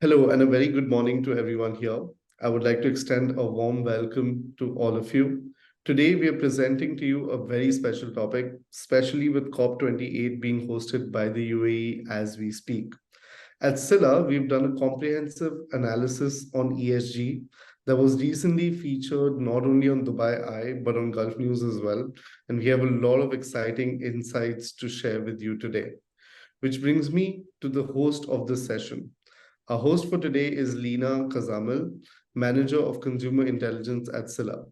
Hello, and a very good morning to everyone here. I would like to extend a warm welcome to all of you. Today, we are presenting to you a very special topic, especially with COP28 being hosted by the UAE as we speak. At Scylla, we've done a comprehensive analysis on ESG that was recently featured not only on Dubai Eye, but on Gulf News as well. And we have a lot of exciting insights to share with you today. Which brings me to the host of this session. Our host for today is Lina Kazamel, Manager of Consumer Intelligence at Scylla.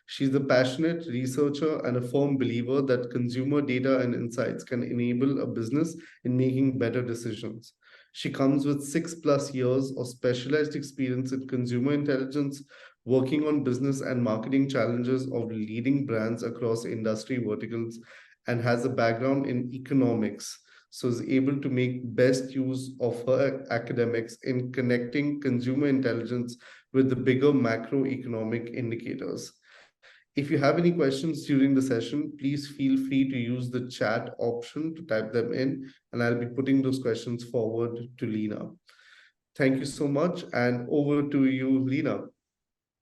She's a passionate researcher and a firm believer that consumer data and insights can enable a business in making better decisions. She comes with 6+ years of specialized experience in consumer intelligence, working on business and marketing challenges of leading brands across industry verticals, and has a background in economics, so is able to make best use of her academics in connecting consumer intelligence with the bigger macroeconomic indicators. If you have any questions during the session, please feel free to use the chat option to type them in, and I'll be putting those questions forward to Lina. Thank you so much, and over to you, Lina.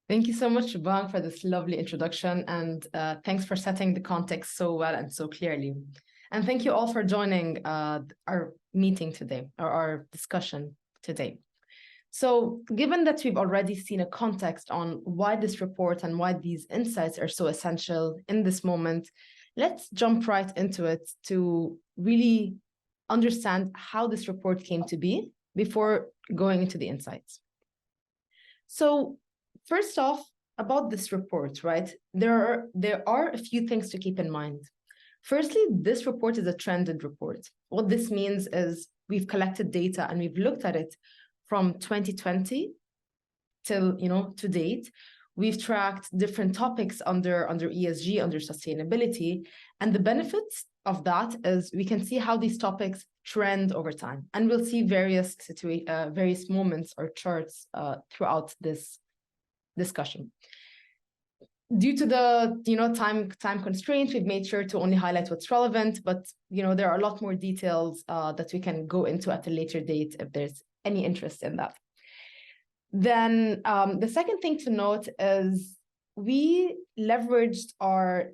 Thank you so much, Shubhang, for this lovely introduction, and thanks for setting the context so well and so clearly. And thank you all for joining our meeting today, or our discussion today. So given that we've already seen a context on why this report and why these insights are so essential in this moment, let's jump right into it to really understand how this report came to be before going into the insights. So first off, about this report, right? There are a few things to keep in mind. Firstly, this report is a trended report. What this means is we've collected data and we've looked at it from 2020 till to date. We've tracked different topics under ESG, under sustainability, and the benefits of that is we can see how these topics trend over time, and we'll see various moments or charts throughout this discussion. Due to the time constraints, we've made sure to only highlight what's relevant, but there are a lot more details that we can go into at a later date if there's any interest in that. Then the second thing to note is we leveraged our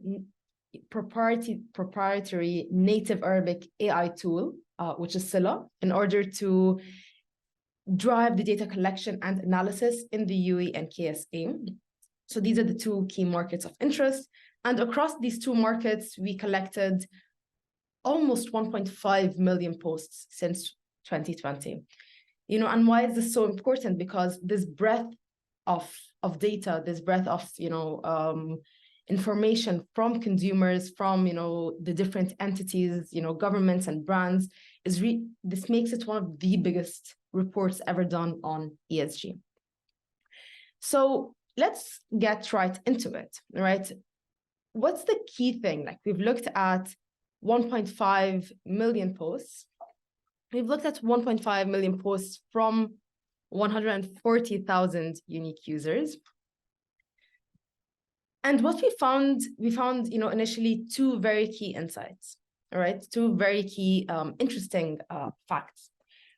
proprietary native Arabic AI tool, which is Scylla, in order to drive the data collection and analysis in the UAE and KSA. So these are the two key markets of interest. And across these two markets, we collected almost 1.5 million posts since 2020. And why is this so important? Because this breadth of data, this breadth of information from consumers, from the different entities, governments and brands, this makes it one of the biggest reports ever done on ESG. So let's get right into it, right? What's the key thing? Like, we've looked at 1.5 million posts. We've looked at 1.5 million posts from 140,000 unique users. And what we found initially two very key insights, all right? Two very key interesting facts.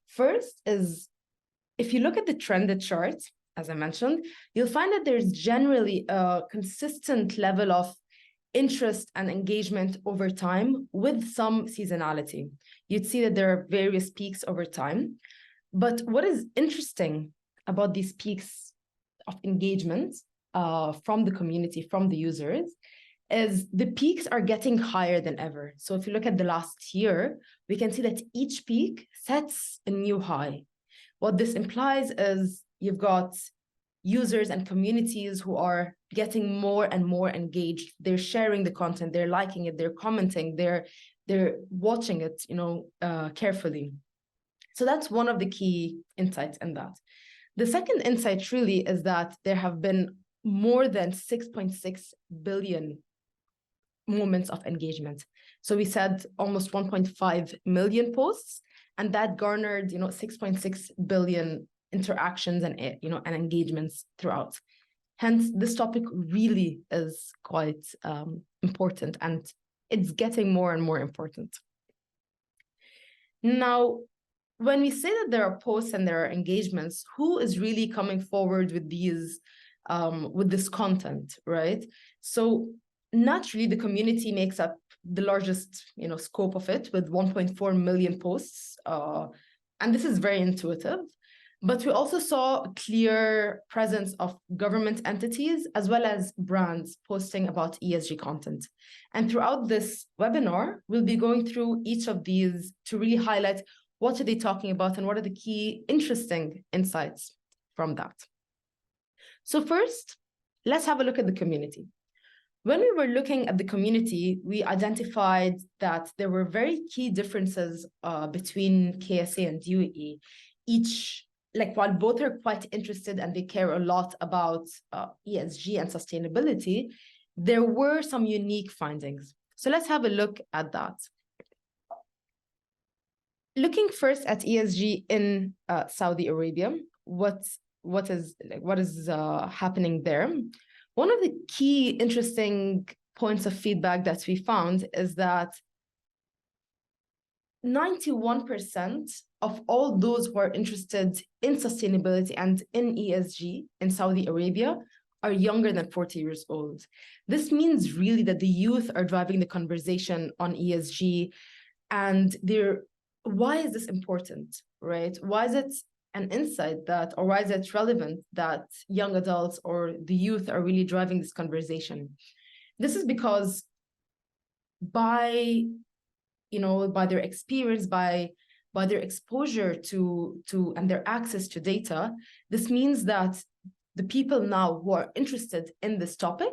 First is, if you look at the trended chart, as I mentioned, you'll find that there's generally a consistent level of interest and engagement over time with some seasonality. You'd see that there are various peaks over time. But what is interesting about these peaks of engagement from the community, from the users, is the peaks are getting higher than ever. So if you look at the last year, we can see that each peak sets a new high. What this implies is you've got users and communities who are getting more and more engaged. They're sharing the content, they're liking it, they're commenting, they're watching it, carefully. So that's one of the key insights in that. The second insight really is that there have been more than 6.6 billion moments of engagement. So we said almost 1.5 million posts, and that garnered 6.6 billion interactions and and engagements throughout. Hence, this topic really is quite important, and it's getting more and more important. Now, when we say that there are posts and there are engagements, who is really coming forward with these, with this content, right? So naturally, the community makes up the largest, scope of it with 1.4 million posts, and this is very intuitive. But we also saw a clear presence of government entities as well as brands posting about ESG content. And throughout this webinar, we'll be going through each of these to really highlight what are they talking about and what are the key interesting insights from that. So first, let's have a look at the community. When we were looking at the community, we identified that there were very key differences between KSA and UAE. While both are quite interested and they care a lot about ESG and sustainability, there were some unique findings. So let's have a look at that. Looking first at ESG in Saudi Arabia, what is happening there? One of the key interesting points of feedback that we found is that 91% of all those who are interested in sustainability and in ESG in Saudi Arabia are younger than 40 years old. This means really that the youth are driving the conversation on ESG, and why is this important, right? Why is it an insight or why is it relevant that young adults or the youth are really driving this conversation? This is because by their experience, by their exposure to and their access to data, this means that the people now who are interested in this topic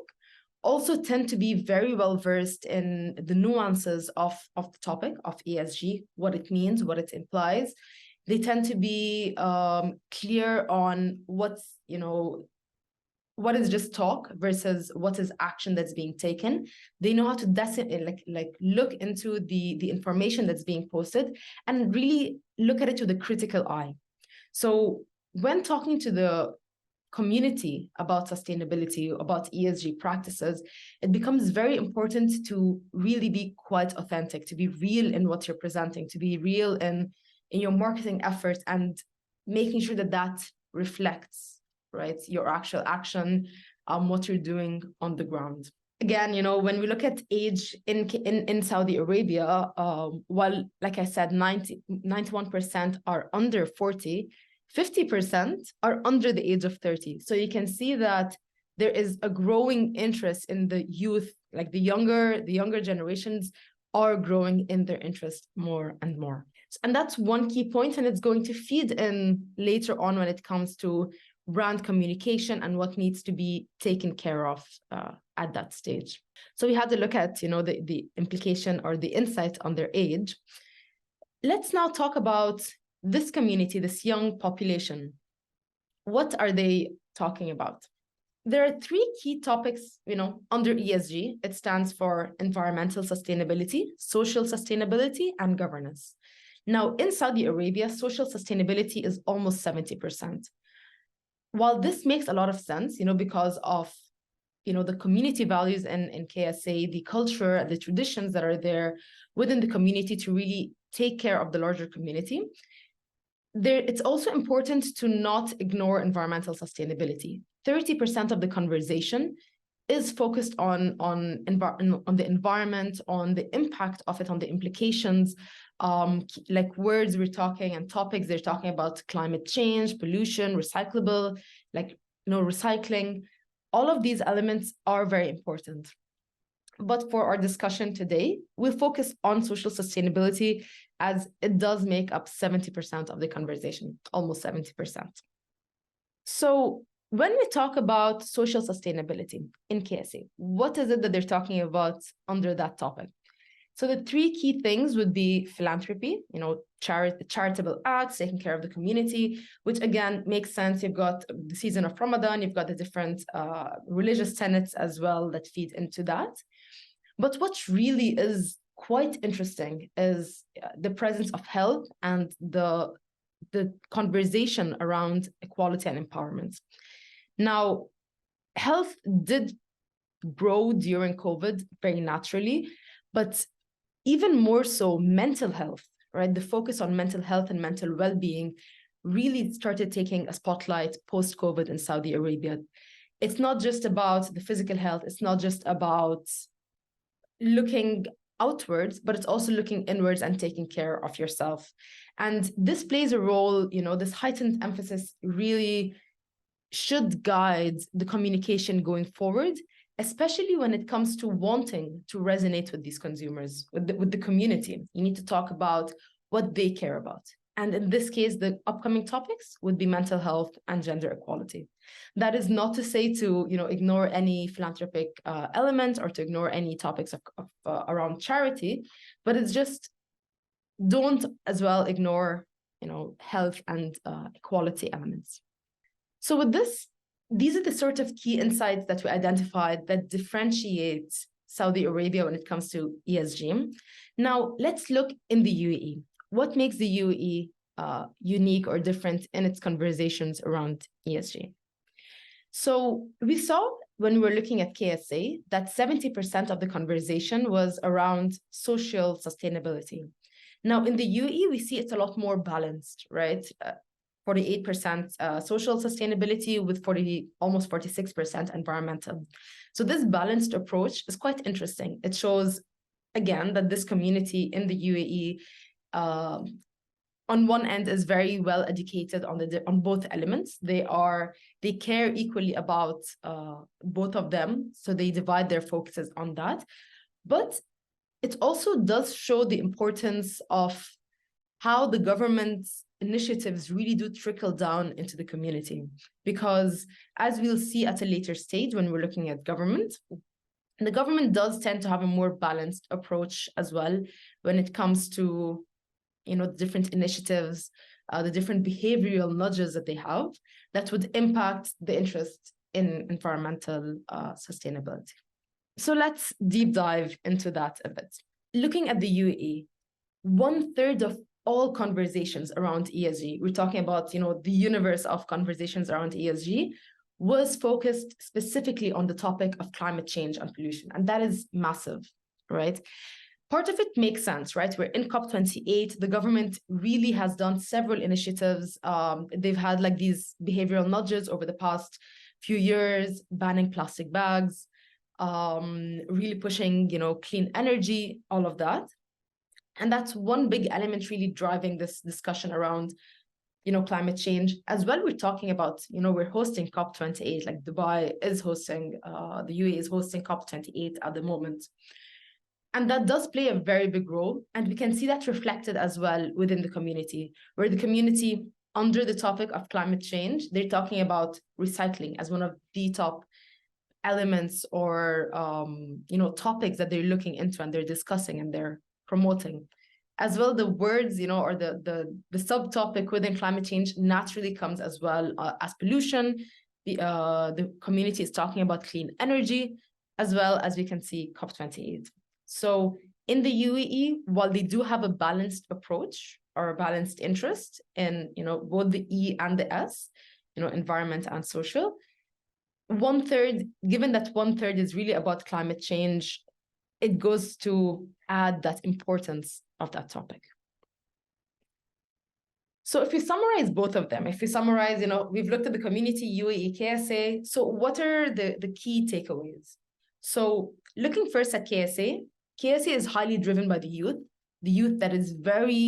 also tend to be very well versed in the nuances of the topic of ESG, what it means, what it implies. They tend to be clear on what is just talk versus what is action that's being taken. They know how to look into the information that's being posted and really look at it with a critical eye. So when talking to the community about sustainability, about ESG practices, it becomes very important to really be quite authentic, to be real in what you're presenting, to be real in your marketing efforts, and making sure that reflects, right, your actual action, what you're doing on the ground. Again, when we look at age in Saudi Arabia, while, like I said, 91% are under 40, 50% are under the age of 30. So you can see that there is a growing interest in the youth, like the younger generations are growing in their interest more and more. And that's one key point, and it's going to feed in later on when it comes to brand communication and what needs to be taken care of at that stage. So we had to look at, the implication or the insight on their age. Let's now talk about this community, this young population. What are they talking about? There are three key topics, under ESG. It stands for environmental sustainability, social sustainability, and governance. Now, in Saudi Arabia, social sustainability is almost 70%. While this makes a lot of sense, because of, the community values in KSA, the culture, the traditions that are there within the community to really take care of the larger community, it's also important to not ignore environmental sustainability. 30% of the conversation is focused on the environment, on the impact of it, on the implications, like words we're talking and topics they're talking about: climate change, pollution, recyclable, recycling. All of these elements are very important. But for our discussion today, we'll focus on social sustainability, as it does make up 70% of the conversation, almost 70%. So when we talk about social sustainability in KSA, what is it that they're talking about under that topic? So the three key things would be philanthropy, charitable acts, taking care of the community, which again makes sense. You've got the season of Ramadan, you've got the different religious tenets as well that feed into that. But what really is quite interesting is the presence of health and the conversation around equality and empowerment. Now, health did grow during COVID very naturally, but even more so, mental health right? The focus on mental health and mental well-being really started taking a spotlight post-COVID in Saudi Arabia. It's not just about the physical health. It's not just about looking outwards, but it's also looking inwards and taking care of yourself. And this plays a role, this heightened emphasis really should guide the communication going forward, especially when it comes to wanting to resonate with these consumers, with the community. You need to talk about what they care about. And in this case, the upcoming topics would be mental health and gender equality. That is not to say to ignore any philanthropic element or to ignore any topics around charity, but it's just don't as well ignore health and equality elements. So with this, these are the sort of key insights that we identified that differentiate Saudi Arabia when it comes to ESG. Now, let's look in the UAE. What makes the UAE unique or different in its conversations around ESG? So we saw when we were looking at KSA that 70% of the conversation was around social sustainability. Now, in the UAE, we see it's a lot more balanced, right? 48% social sustainability with almost 46% environmental. So this balanced approach is quite interesting. It shows, again, that this community in the UAE, on one end, is very well educated on both elements. They care equally about both of them, so they divide their focuses on that. But it also does show the importance of how the government's initiatives really do trickle down into the community. Because as we'll see at a later stage when we're looking at government, the government does tend to have a more balanced approach as well when it comes to different initiatives, the different behavioral nudges that they have that would impact the interest in environmental sustainability. So let's deep dive into that a bit. Looking at the UAE, 1/3 of all conversations around ESG, we're talking about, the universe of conversations around ESG, was focused specifically on the topic of climate change and pollution. And that is massive, right? Part of it makes sense, right? We're in COP28. The government really has done several initiatives. They've had these behavioral nudges over the past few years, banning plastic bags, really pushing, clean energy, all of that. And that's one big element really driving this discussion around, climate change. As well, we're talking about, we're hosting COP28, like Dubai is hosting, the UAE is hosting COP28 at the moment. And that does play a very big role. And we can see that reflected as well within the community, where the community, under the topic of climate change, they're talking about recycling as one of the top elements or, topics that they're looking into and they're discussing and they're promoting. As well, the words, or the subtopic within climate change naturally comes as well as pollution. The community is talking about clean energy, as well as we can see COP28. So in the UAE, while they do have a balanced approach or a balanced interest in, both the E and the S, environment and social, 1/3, given that 1/3 is really about climate change, it goes to add that importance of that topic. So if we summarize both of them, if we summarize, we've looked at the community, UAE, KSA. So what are the key takeaways? So looking first at KSA is highly driven by the youth that is very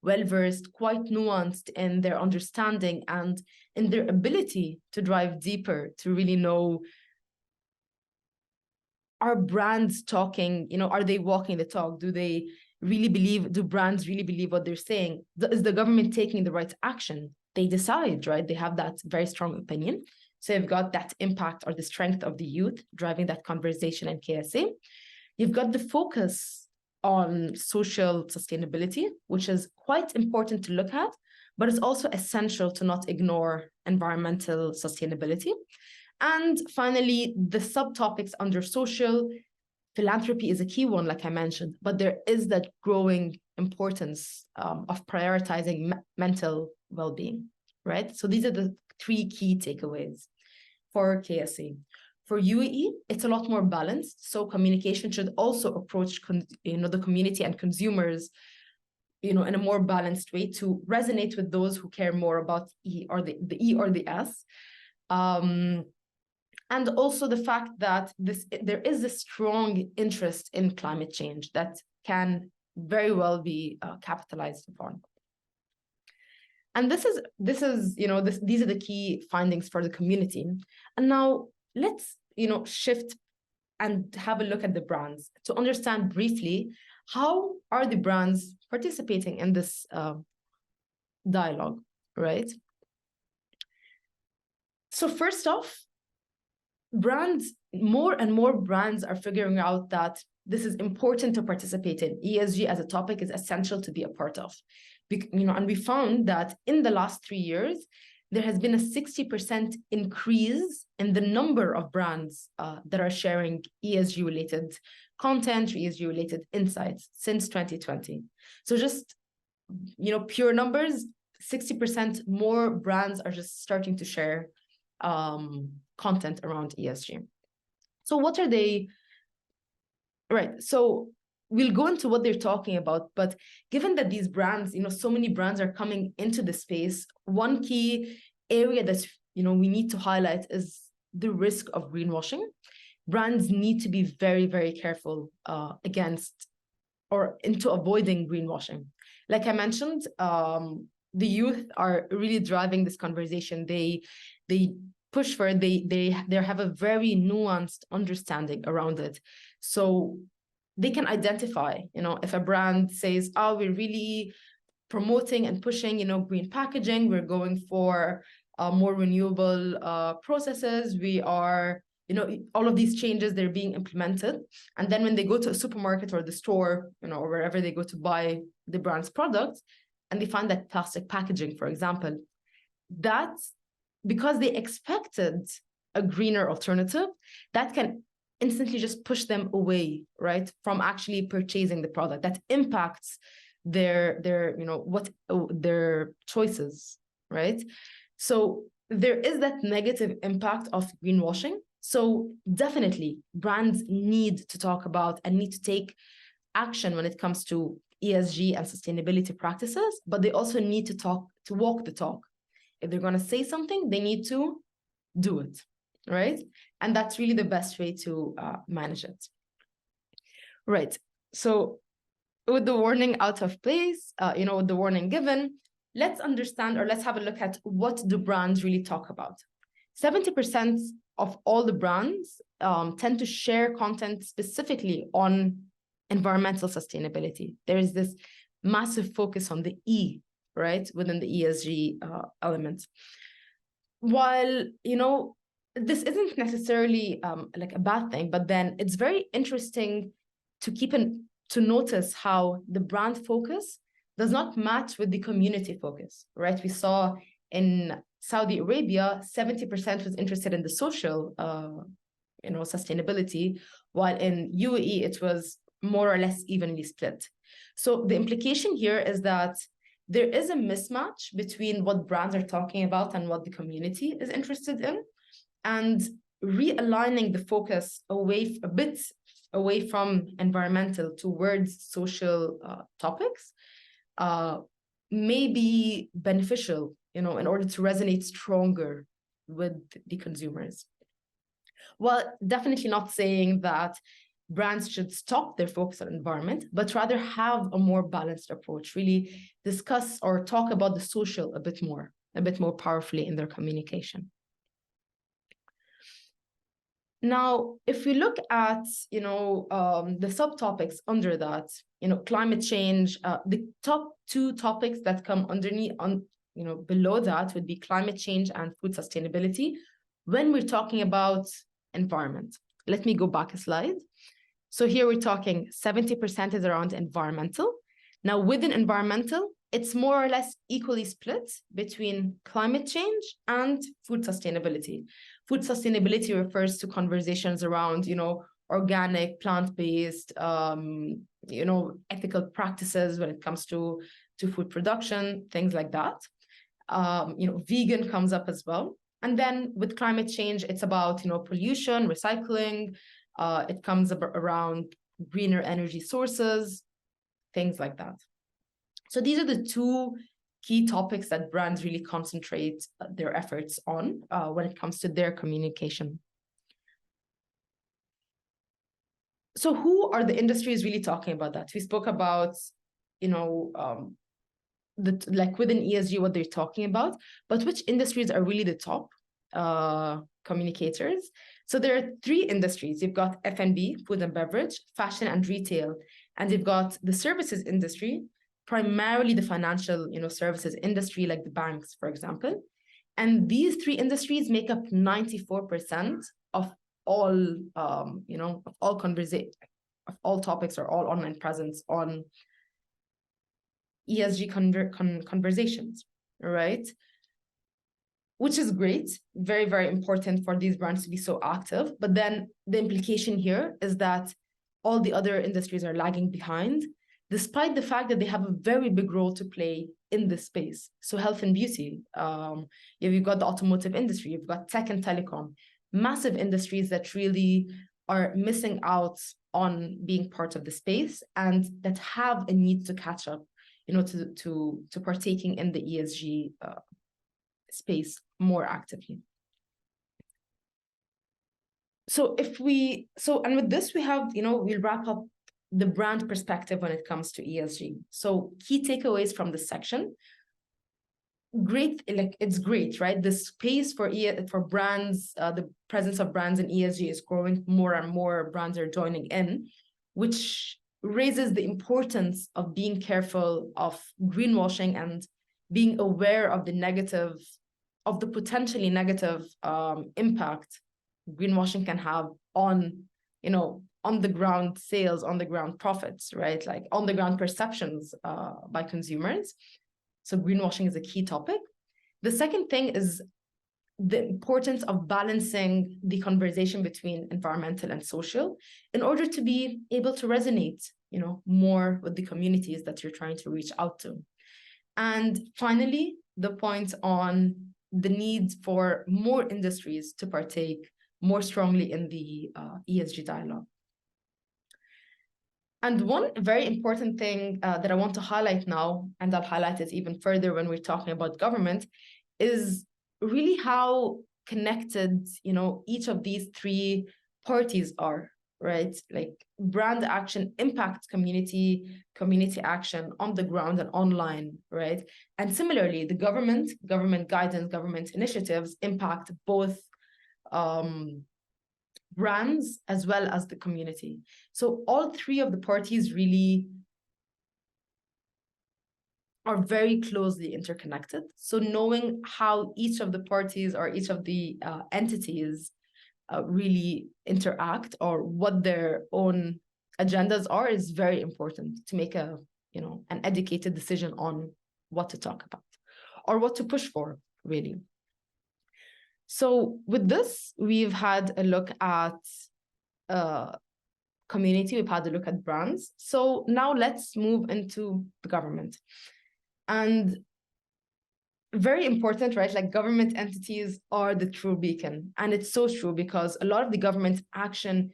well-versed, quite nuanced in their understanding and in their ability to drive deeper, to really know, are brands talking, are they walking the talk? Do brands really believe what they're saying? Is the government taking the right action? They decide, right? They have that very strong opinion. So you've got that impact or the strength of the youth driving that conversation in KSA. You've got the focus on social sustainability, which is quite important to look at, but it's also essential to not ignore environmental sustainability. And finally, the subtopics under social, philanthropy is a key one, like I mentioned, but there is that growing importance of prioritizing mental well-being, right? So these are the 3 key takeaways for KSA. For UAE, it's a lot more balanced. So communication should also approach, the community and consumers in a more balanced way to resonate with those who care more about E or the E or the S. And also the fact that there is a strong interest in climate change that can very well be capitalized upon. And these are the key findings for the community. And now let's, shift and have a look at the brands to understand briefly how are the brands participating in this dialogue, right? So first off, more and more brands are figuring out that this is important to participate in. ESG as a topic is essential to be a part of. And we found that in the last 3 years, there has been a 60% increase in the number of brands that are sharing ESG-related content, ESG-related insights since 2020. So just, pure numbers, 60% more brands are just starting to share content around ESG. So what are they? Right. So we'll go into what they're talking about, but given that these brands, so many brands are coming into the space, one key area that, we need to highlight is the risk of greenwashing. Brands need to be very, very careful against or into avoiding greenwashing. Like I mentioned, the youth are really driving this conversation. They push for it. They have a very nuanced understanding around it. So they can identify, if a brand says, oh, we're really promoting and pushing, green packaging, we're going for more renewable processes, we are, all of these changes, they're being implemented. And then when they go to a supermarket or the store, or wherever they go to buy the brand's products, and they find that plastic packaging, for example, that's because they expected a greener alternative, that can instantly just push them away, right, from actually purchasing the product. That impacts their choices, right? So there is that negative impact of greenwashing. So definitely brands need to talk about and need to take action when it comes to ESG and sustainability practices, but they also need to walk the talk. If they're going to say something, they need to do it, right? And that's really the best way to manage it. Right. So with the warning out of place, with the warning given, let's understand, or let's have a look at what the brands really talk about. 70% of all the brands tend to share content specifically on environmental sustainability. There is this massive focus on the E, right, within the ESG elements. While, this isn't necessarily like a bad thing, but then it's very interesting to notice how the brand focus does not match with the community focus, right? We saw in Saudi Arabia, 70% was interested in the social, sustainability, while in UAE, it was more or less evenly split. So the implication here is that there is a mismatch between what brands are talking about and what the community is interested in, and realigning the focus a bit away from environmental towards social topics may be beneficial, in order to resonate stronger with the consumers. Well, definitely not saying that brands should stop their focus on environment, but rather have a more balanced approach, really discuss or talk about the social a bit more powerfully in their communication. Now, if we look at, the subtopics under that, climate change, the top 2 topics that come underneath, below that would be climate change and food sustainability when we're talking about environment. Let me go back a slide. So here we're talking 70% is around environmental. Now, within environmental, it's more or less equally split between climate change and food sustainability. Food sustainability refers to conversations around, organic, plant-based, ethical practices when it comes to food production, things like that. Vegan comes up as well. And then with climate change, it's about, pollution, recycling. It comes around greener energy sources, things like that. So these are the two key topics that brands really concentrate their efforts on when it comes to their communication. So who are the industries really talking about that? We spoke about, like within ESG, what they're talking about, but which industries are really the top communicators? So there are three industries. You've got F&B, food and beverage, fashion and retail, and you've got the services industry, primarily the financial, services industry, like the banks, for example. And these three industries make up 94% of all, of all topics or all online presence on ESG conversations, right? Which is great, very, very important for these brands to be so active. But then the implication here is that all the other industries are lagging behind, despite the fact that they have a very big role to play in this space. So health and beauty, you've got the automotive industry, you've got tech and telecom, massive industries that really are missing out on being part of the space and that have a need to catch up, to partaking in the ESG space more actively. And with this, we have, we'll wrap up the brand perspective when it comes to ESG. So key takeaways from this section. Great, it's great, right? The space for brands, the presence of brands in ESG is growing. More and more brands are joining in, which raises the importance of being careful of greenwashing and being aware of the potentially negative impact greenwashing can have on, on the ground sales, on the ground profits, right? Like on the ground perceptions by consumers. So greenwashing is a key topic. The second thing is the importance of balancing the conversation between environmental and social in order to be able to resonate, more with the communities that you're trying to reach out to. And finally, the point on the need for more industries to partake more strongly in the ESG dialogue. And one very important thing that I want to highlight now, and I'll highlight it even further when we're talking about government, is really how connected, each of these three parties are, right? Like brand action impacts community action on the ground and online, right? And similarly, the government guidance, government initiatives impact both brands as well as the community. So all three of the parties really are very closely interconnected. So knowing how each of the parties or each of the entities really interact or what their own agendas are is very important to make an educated decision on what to talk about or what to push for, really. So with this, we've had a look at community, we've had a look at brands. So now let's move into the government. And very important, right? Like government entities are the true beacon. And it's so true because a lot of the government action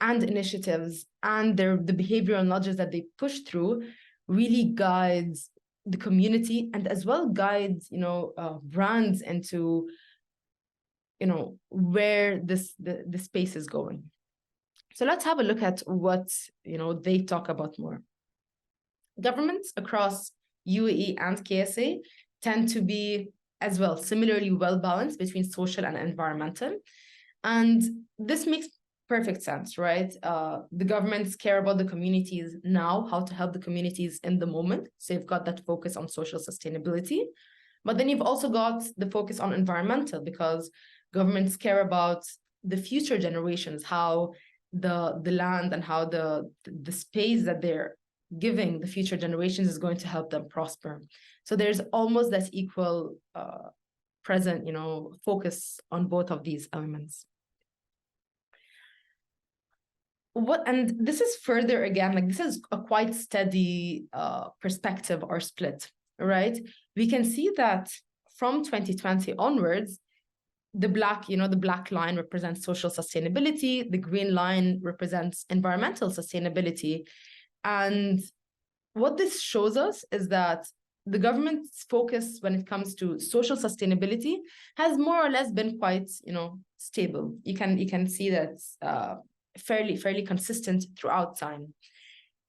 and initiatives and the behavioral nudges that they push through really guides the community and as well guides, brands into, where the space is going. So let's have a look at what, they talk about more. Governments across UAE and KSA tend to be as well similarly well balanced between social and environmental. And this makes perfect sense, right? The governments care about the communities now, how to help the communities in the moment. So you've got that focus on social sustainability. But then you've also got the focus on environmental because governments care about the future generations, how the land and how the space that they're giving the future generations is going to help them prosper. So there's almost that equal present, focus on both of these elements. And this is further again, like this is a quite steady perspective or split, right? We can see that from 2020 onwards, the black line represents social sustainability, the green line represents environmental sustainability. And what this shows us is that the government's focus when it comes to social sustainability has more or less been quite, stable. You can see that fairly consistent throughout time.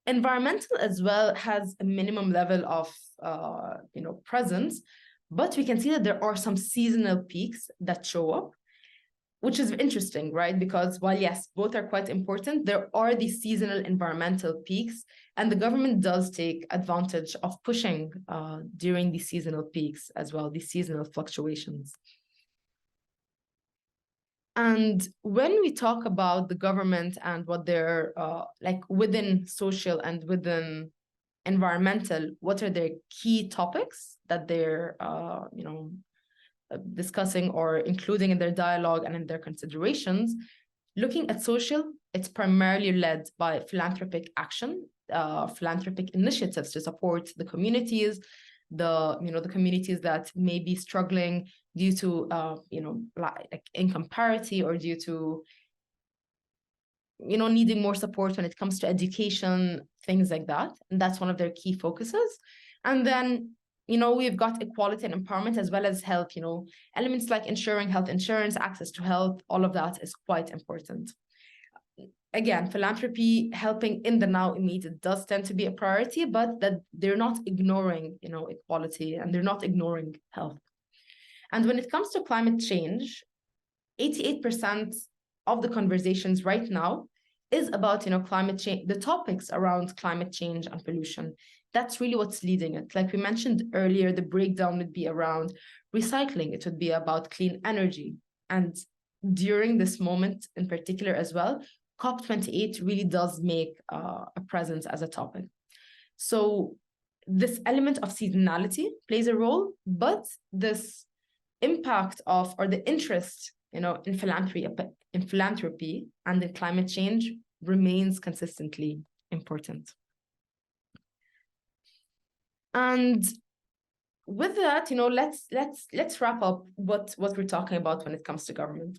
Environmental as well has a minimum level of presence, but we can see that there are some seasonal peaks that show up, which is interesting, right? Because while yes, both are quite important, there are these seasonal environmental peaks, and the government does take advantage of pushing during these seasonal peaks as well, these seasonal fluctuations. And when we talk about the government and what they're like within social and within environmental, what are their key topics that they're discussing or including in their dialogue and in their considerations? Looking at social, it's primarily led by philanthropic action, philanthropic initiatives to support the communities, the communities that may be struggling due to like income parity, or due to needing more support when it comes to education, things like that. And that's one of their key focuses. And then we've got equality and empowerment as well as health, elements like ensuring health insurance, access to health, all of that is quite important. Again, philanthropy helping in the now immediate does tend to be a priority, but that they're not ignoring, equality, and they're not ignoring health. And when it comes to climate change, 88% of the conversations right now is about, climate change, the topics around climate change and pollution. That's really what's leading it. Like we mentioned earlier, the breakdown would be around recycling. It would be about clean energy. And during this moment in particular as well, COP28 really does make a presence as a topic. So this element of seasonality plays a role, but this impact of, or the interest, in philanthropy and in climate change remains consistently important. And with that, let's wrap up what we're talking about when it comes to government.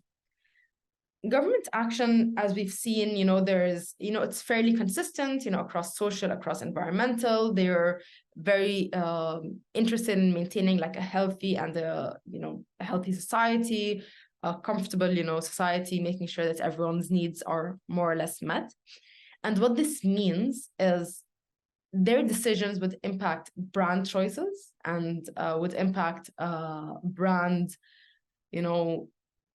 Government action, as we've seen, there's, it's fairly consistent, across social, across environmental. They're very interested in maintaining like a healthy and a healthy society, a comfortable, society, making sure that everyone's needs are more or less met. And what this means is their decisions would impact brand choices and would impact brand,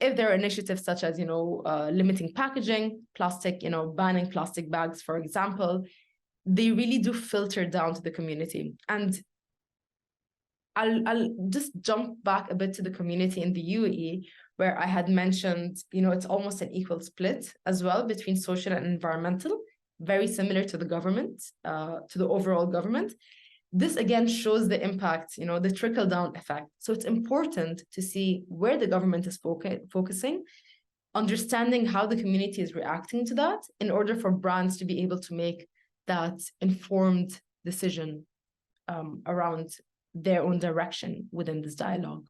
if there are initiatives such as, limiting packaging, plastic, banning plastic bags, for example, they really do filter down to the community. And I'll just jump back a bit to the community in the UAE, where I had mentioned, it's almost an equal split as well between social and environmental, very similar to the government, to the overall government. This again shows the impact, the trickle-down effect. So it's important to see where the government is focusing, understanding how the community is reacting to that in order for brands to be able to make that informed decision around their own direction within this dialogue.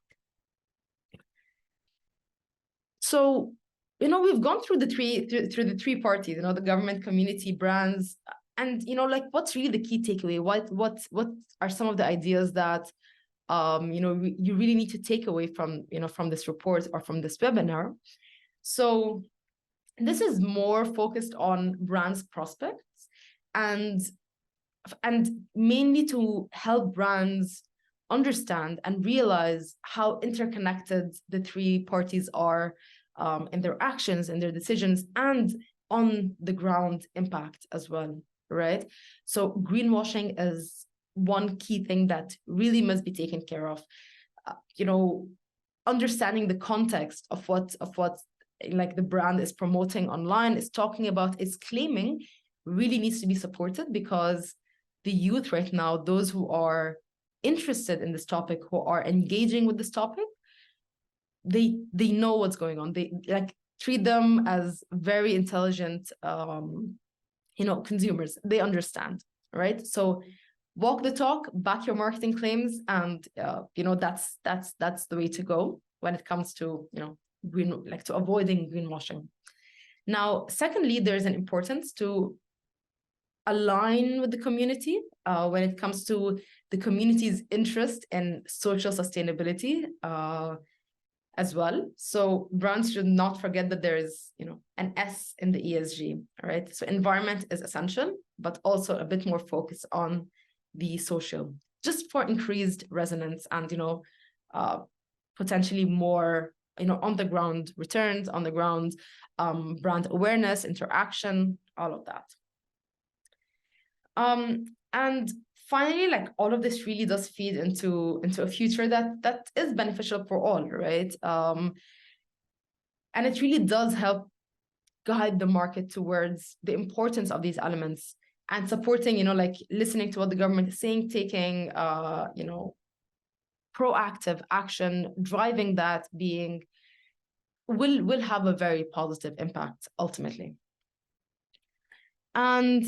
So, we've gone through the three parties, the government, community, brands. And like, what's really the key takeaway? What are some of the ideas that you really need to take away from from this report or from this webinar? So this is more focused on brands prospects and mainly to help brands understand and realize how interconnected the three parties are in their actions and their decisions, and on the ground impact as well. Right? So greenwashing is one key thing that really must be taken care of. Understanding the context of what like the brand is promoting online, is talking about, is claiming, really needs to be supported, because the youth right now, those who are interested in this topic, who are engaging with this topic, they know what's going on. They like treat them as very intelligent consumers. They understand, right? So walk the talk, back your marketing claims, and that's the way to go when it comes to to avoiding greenwashing. Now, secondly, there's an importance to align with the community when it comes to the community's interest in social sustainability as well. So brands should not forget that there is, an S in the ESG, all right? So environment is essential, but also a bit more focus on the social, just for increased resonance and, potentially more, on the ground returns, on the ground brand awareness, interaction, all of that. And finally, like all of this really does feed into a future that is beneficial for all, right? And it really does help guide the market towards the importance of these elements and supporting, like listening to what the government is saying, taking, proactive action, driving that being will have a very positive impact ultimately. And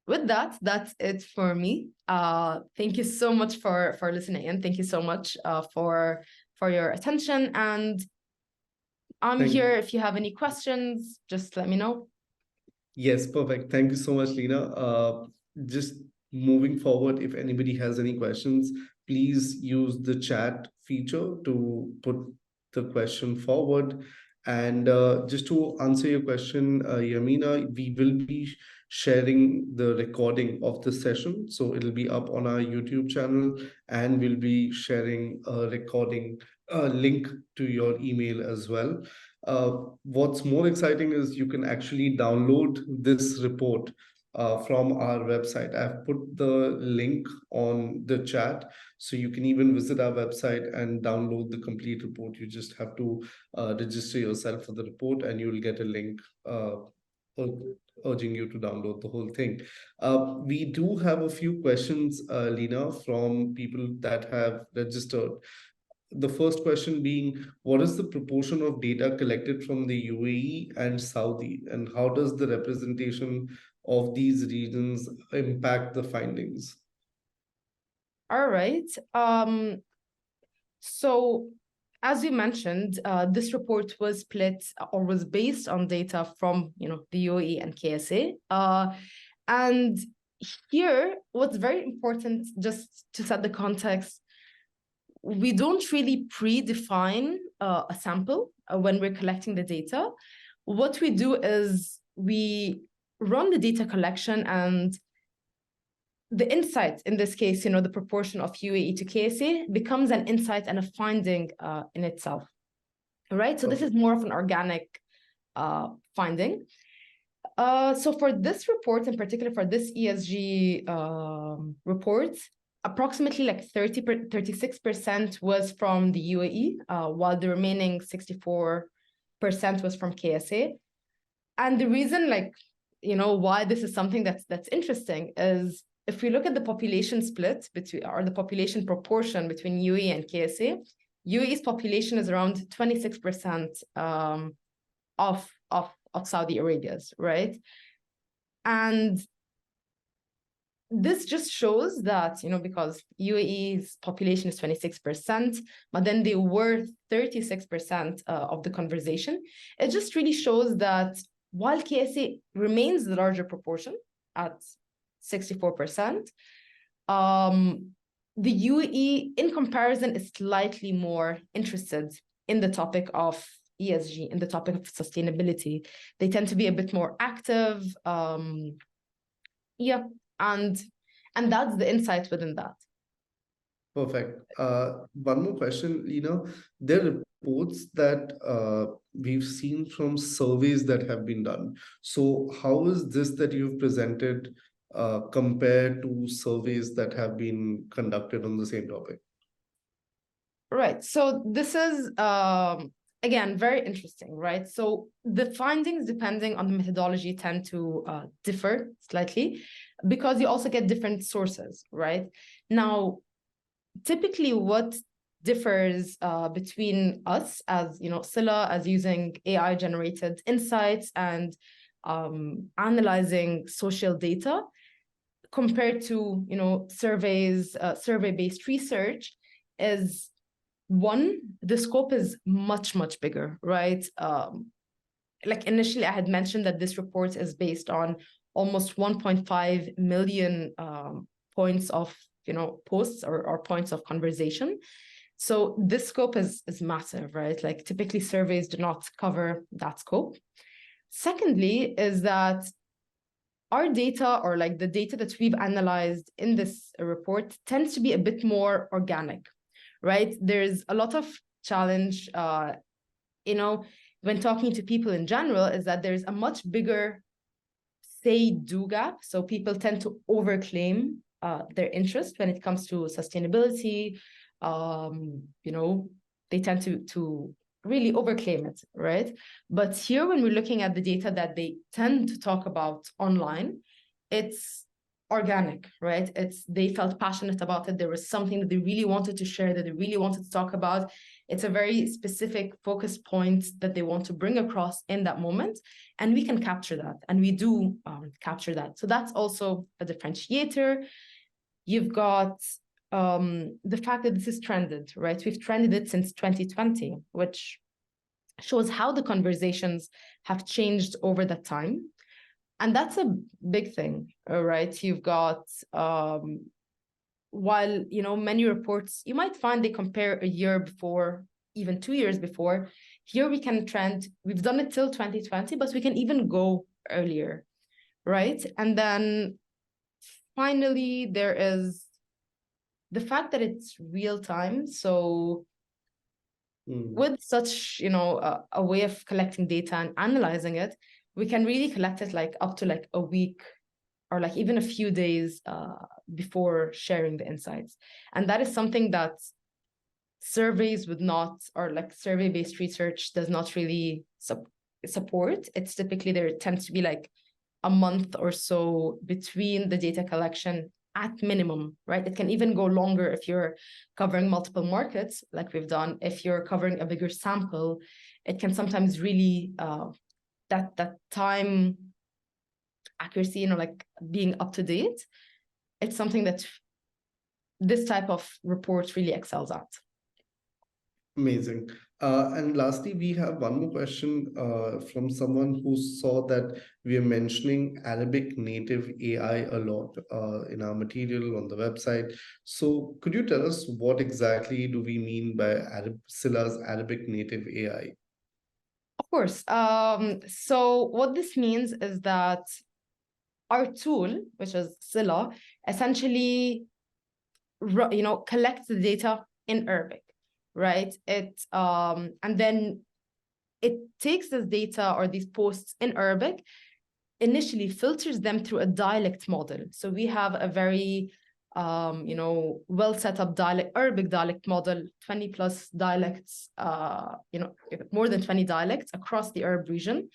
with that, that's it for me. Thank you so much for listening in. Thank you so much for your attention. And I'm here if you have any questions, just let me know. Yes, perfect. Thank you so much, Lina. Just moving forward, if anybody has any questions, please use the chat feature to put the question forward. And just to answer your question, Yamina, we will be sharing the recording of the session. So it'll be up on our YouTube channel, and we'll be sharing a recording link to your email as well. What's more exciting is you can actually download this report from our website. I've put the link on the chat, so you can even visit our website and download the complete report. You just have to register yourself for the report, and you'll get a link urging you to download the whole thing. We do have a few questions, Lina, from people that have registered. The first question being, what is the proportion of data collected from the UAE and Saudi, and how does the representation of these regions impact the findings? All right. So as you mentioned, this report was split or was based on data from, the UAE and KSA. And here, what's very important, just to set the context, we don't really predefine a sample when we're collecting the data. What we do is we run the data collection, and the insight, in this case, the proportion of UAE to KSA becomes an insight and a finding in itself, right? So this is more of an organic finding. So for this report, in particular for this ESG report, approximately like 36% was from the UAE, while the remaining 64% was from KSA. And the reason, why this is something that's interesting is if we look at the population split between, or the population proportion between UAE and KSA, UAE's population is around 26% of Saudi Arabia's, right? And this just shows that, because UAE's population is 26%, but then they were 36% of the conversation, it just really shows that while KSA remains the larger proportion at 64%, the UAE, in comparison, is slightly more interested in the topic of ESG, in the topic of sustainability. They tend to be a bit more active. And that's the insight within that. Perfect. One more question, Lina. There are reports that we've seen from surveys that have been done. So how is this that you've presented compared to surveys that have been conducted on the same topic? Right. So this is, again, very interesting, right? So the findings, depending on the methodology, tend to differ slightly because you also get different sources, right? Now, typically what differs between us as, Scylla, as using AI-generated insights and analyzing social data compared to, surveys, survey-based research is, one, the scope is much, much bigger, right? Like initially I had mentioned that this report is based on almost 1.5 million points of posts or points of conversation. So this scope is massive, right? Like typically surveys do not cover that scope. Secondly, is that our data, or like the data that we've analyzed in this report, tends to be a bit more organic, right? There's a lot of challenge, when talking to people in general, is that there's a much bigger say-do gap. So people tend to overclaim their interest when it comes to sustainability. They tend to really overclaim it, right? But here, when we're looking at the data that they tend to talk about online, it's organic, right? They felt passionate about it. There was something that they really wanted to share, that they really wanted to talk about. It's a very specific focus point that they want to bring across in that moment. And we can capture that. And we do capture that. So that's also a differentiator. You've got the fact that this is trended, right? We've trended it since 2020, which shows how the conversations have changed over that time. And that's a big thing, right? You've got, while, many reports, you might find they compare a year before, even 2 years before. Here we can trend, we've done it till 2020, but we can even go earlier, right? And then finally, there is the fact that it's real time. So with such, a way of collecting data and analyzing it, we can really collect it like up to like a week or like even a few days before sharing the insights. And that is something that surveys would not, or like survey-based research does not really support. It's typically, there tends to be like a month or so between the data collection at minimum, right? It can even go longer if you're covering multiple markets, like we've done. If you're covering a bigger sample, it can sometimes really, that time accuracy, like being up to date, it's something that this type of report really excels at. Amazing. And lastly, we have one more question from someone who saw that we are mentioning Arabic native AI a lot in our material on the website. So could you tell us what exactly do we mean by Scylla's Arabic native AI? Of course. So what this means is that our tool, which is Scylla, essentially, collects the data in Arabic, right? And then it takes this data or these posts in Arabic, initially filters them through a dialect model. So we have a very, well set up Arabic dialect model, 20 plus dialects, more than 20 dialects across the Arab region.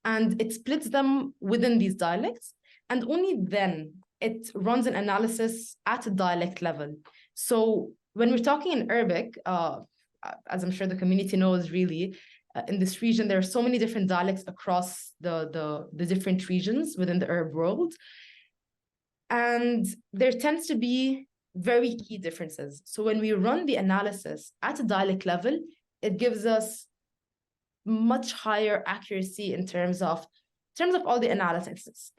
And it splits them within these dialects. And only then it runs an analysis at a dialect level. So when we're talking in Arabic, as I'm sure the community knows, really, in this region, there are so many different dialects across the different regions within the Arab world. And there tends to be very key differences. So when we run the analysis at a dialect level, it gives us much higher accuracy in terms of all the analysis,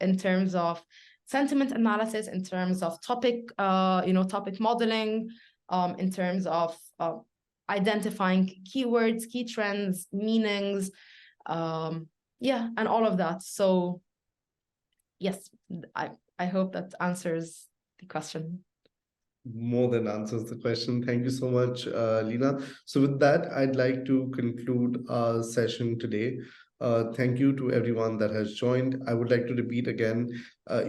in terms of sentiment analysis, in terms of topic modeling, in terms of identifying keywords, key trends, meanings, and all of that. So yes, I hope that answers the question. More than answers the question. Thank you so much, Lina. So with that, I'd like to conclude our session today. Thank you to everyone that has joined. I would like to repeat again,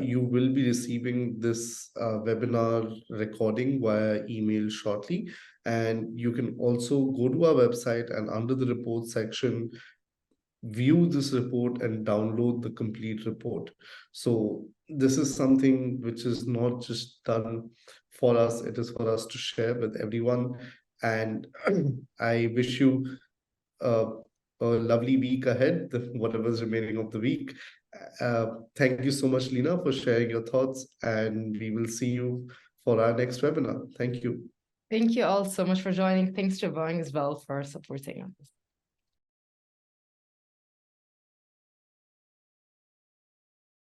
you will be receiving this webinar recording via email shortly. And you can also go to our website and under the report section, view this report and download the complete report. So this is something which is not just done for us, it is for us to share with everyone. And I wish you a lovely week ahead, whatever's remaining of the week. Thank you so much, Lina, for sharing your thoughts, and we will see you for our next webinar. Thank you. Thank you all so much for joining. Thanks to Boeing as well for supporting us.